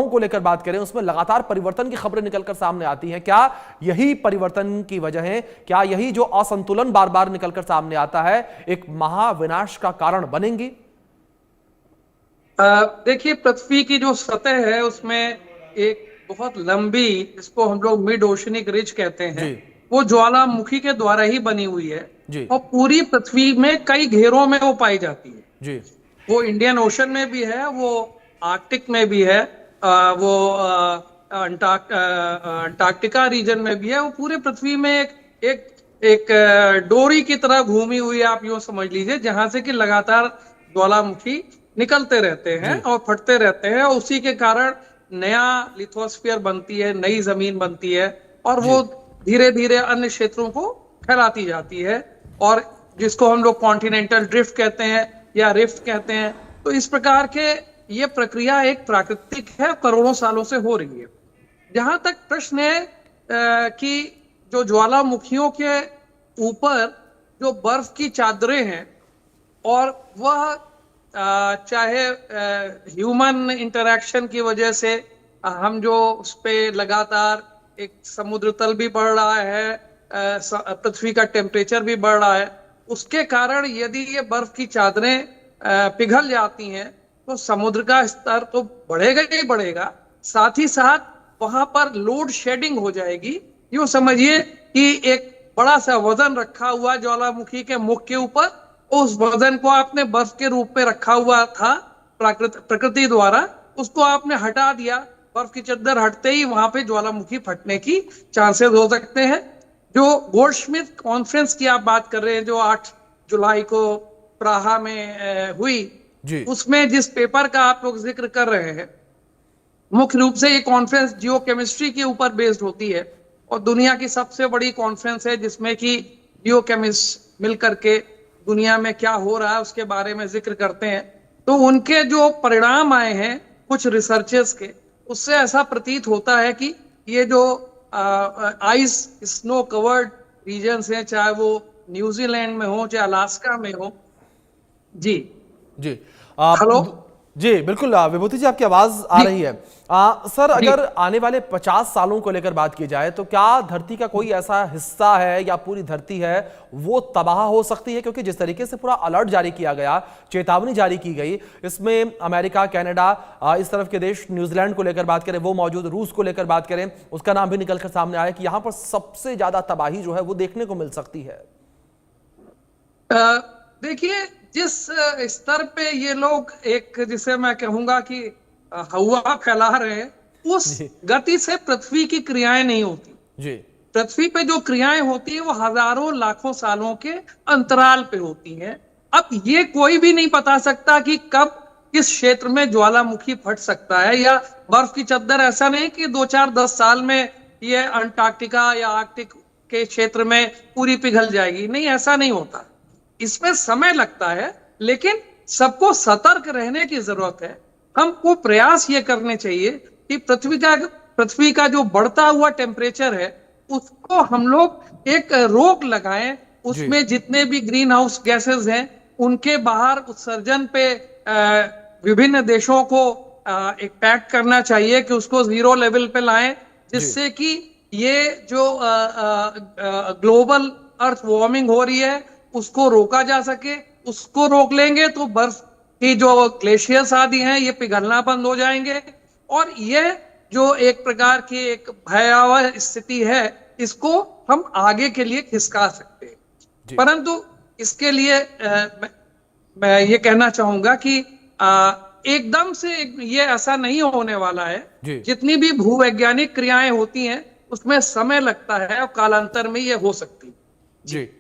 को लेकर बात करें, उसमें लगातार परिवर्तन की खबरें निकलकर सामने आती हैं। क्या यही परिवर्तन की वजह है? क्या यही जो असंतुलन बार बार निकलकर सामने आता है एक महाविनाश का कारण बनेंगी? देखिए, पृथ्वी की जो सतह है उसमें एक बहुत लंबी, इसको हम लोग मिड ओशनिक रिज कहते हैं, जी वो ज्वालामुखी के द्वारा ही बनी हुई है। जी और पूरी पृथ्वी में कई घेरों में वो पाई जाती है। जी वो इंडियन ओशन में भी है, वो आर्कटिक में भी है, वो अंटार्कटिका रीजन में भी है। वो पूरे पृथ्वी में एक एक एक डोरी की तरह घूमी हुई है, आप यूं समझ लीजिए, जहां से कि लगातार ज्वालामुखी निकलते रहते हैं जी और फटते रहते हैं। और उसी के कारण नया लिथोस्फीयर बनती है, नई जमीन बनती है, और जी वो धीरे धीरे अन्य क्षेत्रों को फैलाती जाती है। और जिसको हम लोग कॉन्टिनेंटल ड्रिफ्ट कहते हैं या रिफ्ट कहते हैं। तो इस प्रकार के ये प्रक्रिया एक प्राकृतिक है, करोड़ों सालों से हो रही है। जहां तक प्रश्न है कि जो ज्वालामुखियों के ऊपर जो बर्फ की चादरें हैं, और वह चाहे ह्यूमन इंटरैक्शन की वजह से हम जो उस पे लगातार एक समुद्र तल भी बढ़ रहा है, पृथ्वी का टेम्परेचर भी बढ़ रहा है, उसके कारण यदि ये बर्फ की चादरें पिघल जाती हैं तो समुद्र का स्तर तो बढ़ेगा ही बढ़ेगा, साथ ही साथ वहां पर लोड शेडिंग हो जाएगी। यूं समझिए कि एक बड़ा सा वजन रखा हुआ ज्वालामुखी के मुख के ऊपर, उस वजन को आपने बर्फ के रूप में रखा हुआ था प्रकृति द्वारा, उसको आपने हटा दिया। बर्फ की चादर हटते ही वहां पे ज्वालामुखी फटने की चांसेस हो सकते हैं। जो गोल्डस्मिथ कॉन्फ्रेंस की आप बात कर रहे हैं, जो 8 जुलाई को प्राहा में हुई, जी उसमें जिस पेपर का आप लोग जिक्र कर रहे हैं, मुख्य रूप से ये कॉन्फ्रेंस जियो केमिस्ट्री के ऊपर बेस्ड होती है, और दुनिया की सबसे बड़ी कॉन्फ्रेंस है जिसमें कि जियो केमिस्ट मिलकर के दुनिया में क्या हो रहा है उसके बारे में जिक्र करते हैं। तो उनके जो परिणाम आए हैं कुछ रिसर्चर्स के, उससे ऐसा प्रतीत होता है कि ये जो आइस स्नो कवर्ड रीजन्स हैं, चाहे वो न्यूजीलैंड में हो चाहे अलास्का में हो। जी। जी हेलो। जी बिल्कुल। विभूति जी, आपकी आवाज आ जी। रही है। सर, जी। अगर आने वाले 50 सालों को लेकर बात की जाए तो क्या धरती का कोई ऐसा हिस्सा है या पूरी धरती है वो तबाह हो सकती है? क्योंकि जिस तरीके से पूरा अलर्ट जारी किया गया, चेतावनी जारी की गई, इसमें अमेरिका, कनाडा, इस तरफ के देश, न्यूजीलैंड को लेकर बात करें वो मौजूद, रूस को लेकर बात करें उसका नाम भी निकलकर सामने आया कि यहां पर सबसे ज्यादा तबाही जो है वो देखने को मिल सकती है। देखिए, जिस स्तर पे ये लोग एक, जिसे मैं कहूंगा कि हवा फैला रहे हैं, उस जी गति से पृथ्वी की क्रियाएं नहीं होती। जी पृथ्वी पे जो क्रियाएं होती है वो हजारों लाखों सालों के अंतराल पे होती हैं। अब ये कोई भी नहीं बता सकता कि कब किस क्षेत्र में ज्वालामुखी फट सकता है, या बर्फ की चद्दर ऐसा नहीं कि 2-4-10 साल में ये अंटार्कटिका या आर्कटिक के क्षेत्र में पूरी पिघल जाएगी। नहीं, ऐसा नहीं होता। इसमें समय लगता है, लेकिन सबको सतर्क रहने की जरूरत है। हमको प्रयास ये करने चाहिए कि पृथ्वी का जो बढ़ता हुआ टेम्परेचर है उसको हम लोग एक रोक लगाएं। जी उसमें जितने भी ग्रीन हाउस गैसेस हैं उनके बाहर उत्सर्जन पे विभिन्न देशों को एक पैक्ट करना चाहिए कि उसको 0 लेवल पे लाएं, जी जिससे कि ये जो ग्लोबल अर्थ वार्मिंग हो रही है उसको रोका जा सके। उसको रोक लेंगे तो बर्फ की जो ग्लेशियर्स आदि हैं ये पिघलना बंद हो जाएंगे, और ये जो एक प्रकार की एक भयावह स्थिति है इसको हम आगे के लिए खिसका सकते हैं। जी परंतु इसके लिए मैं ये कहना चाहूंगा कि एकदम से ये ऐसा नहीं होने वाला है। जी जितनी भी भूवैज्ञानिक क्रियाएं होती हैं उसमें समय लगता है और कालांतर में ये हो सकती है। जी। जी।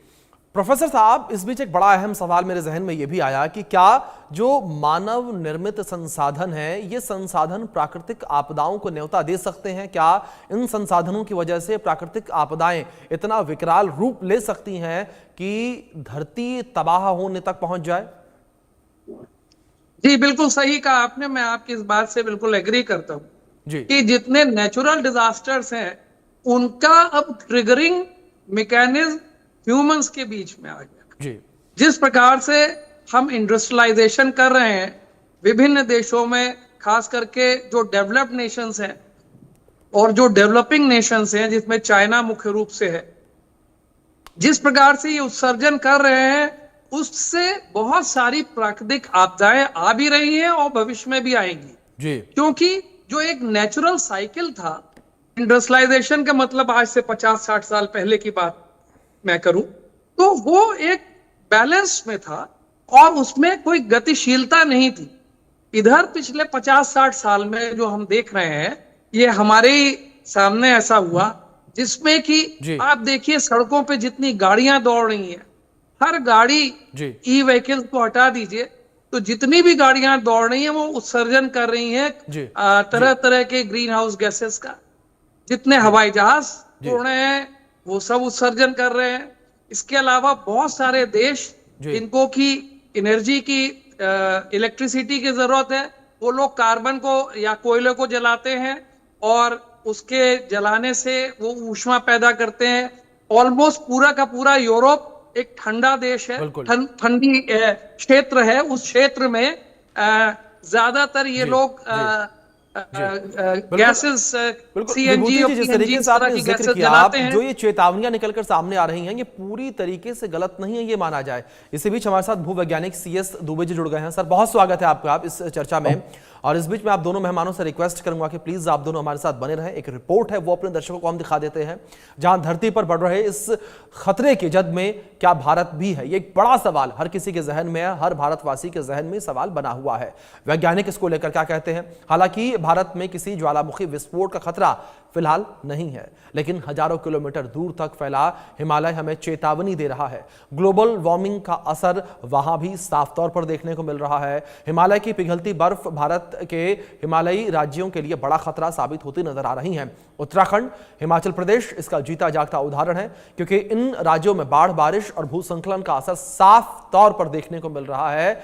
प्रोफेसर साहब, इस बीच एक बड़ा अहम सवाल मेरे जहन में यह भी आया कि क्या जो मानव निर्मित संसाधन है, ये संसाधन प्राकृतिक आपदाओं को न्योता दे सकते हैं? क्या इन संसाधनों की वजह से प्राकृतिक आपदाएं इतना विकराल रूप ले सकती हैं कि धरती तबाह होने तक पहुंच जाए? जी, बिल्कुल सही कहा आपने। मैं आपकी इस बात से बिल्कुल एग्री करता हूं जी कि जितने नेचुरल डिजास्टर्स हैं उनका अब ट्रिगरिंग मैकेनिज्म ह्यूमंस के बीच में आ गया। जी जिस प्रकार से हम इंडस्ट्रियलाइजेशन कर रहे हैं, विभिन्न देशों में खास करके जो डेवलप्ड नेशंस हैं और जो डेवलपिंग नेशंस हैं, जिसमें चाइना मुख्य रूप से है, जिस प्रकार से ये उत्सर्जन कर रहे हैं, उससे बहुत सारी प्राकृतिक आपदाएं आ भी रही हैं और भविष्य में भी आएंगी। जी। क्योंकि जो एक नेचुरल साइकिल था, इंडस्ट्रियलाइजेशन का मतलब आज से 50-60 साल पहले की बात मैं करूं, तो वो एक बैलेंस में था और उसमें कोई गतिशीलता नहीं थी। इधर पिछले 50-60 साल में जो हम देख रहे हैं, ये हमारे ही सामने ऐसा हुआ, जिसमें कि जी। आप देखिए सड़कों पे जितनी गाड़ियां दौड़ रही हैं, हर गाड़ी, जी। ई व्हीकल्स को हटा दीजिए, तो जितनी भी गाड़ियां दौड़ रही हैं वो उत्सर्जन कर रही हैं जी। तरह तरह के ग्रीन हाउस गैसेस का। जितने हवाई जहाज उड़ रहे हैं वो सब उत्सर्जन कर रहे हैं। इसके अलावा बहुत सारे देश जिनको की एनर्जी की, इलेक्ट्रिसिटी की जरूरत है, वो लोग कार्बन को या कोयले को जलाते हैं और उसके जलाने से वो ऊष्मा पैदा करते हैं। ऑलमोस्ट पूरा का पूरा यूरोप एक ठंडा देश है, ठंडी क्षेत्र है। उस क्षेत्र में ज्यादातर ये लोग गैसेस, सीएनजी और जिस तरीके से आपने जिक्र किया, आप जो ये चेतावनियां निकलकर सामने आ रही हैं, ये पूरी तरीके से गलत नहीं है, ये माना जाए। इसी बीच हमारे साथ भूवैज्ञानिक CS दुबे जी जुड़ गए हैं। सर, बहुत स्वागत है आपका इस चर्चा में। और इस बीच में आप दोनों मेहमानों से रिक्वेस्ट करूंगा कि प्लीज आप दोनों हमारे साथ बने रहें। एक रिपोर्ट है, वो अपने दर्शकों को हम दिखा देते हैं, जहां धरती पर बढ़ रहे इस खतरे के जद में क्या भारत भी है। ये एक बड़ा सवाल हर किसी के जहन में है, हर भारतवासी के जहन में सवाल बना हुआ है। वैज्ञानिक इसको लेकर क्या कहते हैं? हालांकि भारत में किसी ज्वालामुखी विस्फोट का खतरा फिलहाल नहीं है, लेकिन हजारों किलोमीटर दूर तक फैला हिमालय हमें चेतावनी दे रहा है। ग्लोबल वार्मिंग का असर वहां भी साफ तौर पर देखने को मिल रहा है। हिमालय की पिघलती बर्फ भारत के हिमालयी राज्यों के लिए बड़ा खतरा साबित होती नजर आ रही है। उत्तराखंड, हिमाचल प्रदेश इसका जीता जागता उदाहरण है, क्योंकि इन राज्यों में बाढ़, बारिश और भूस्खलन का असर साफ तौर पर देखने को मिल रहा है।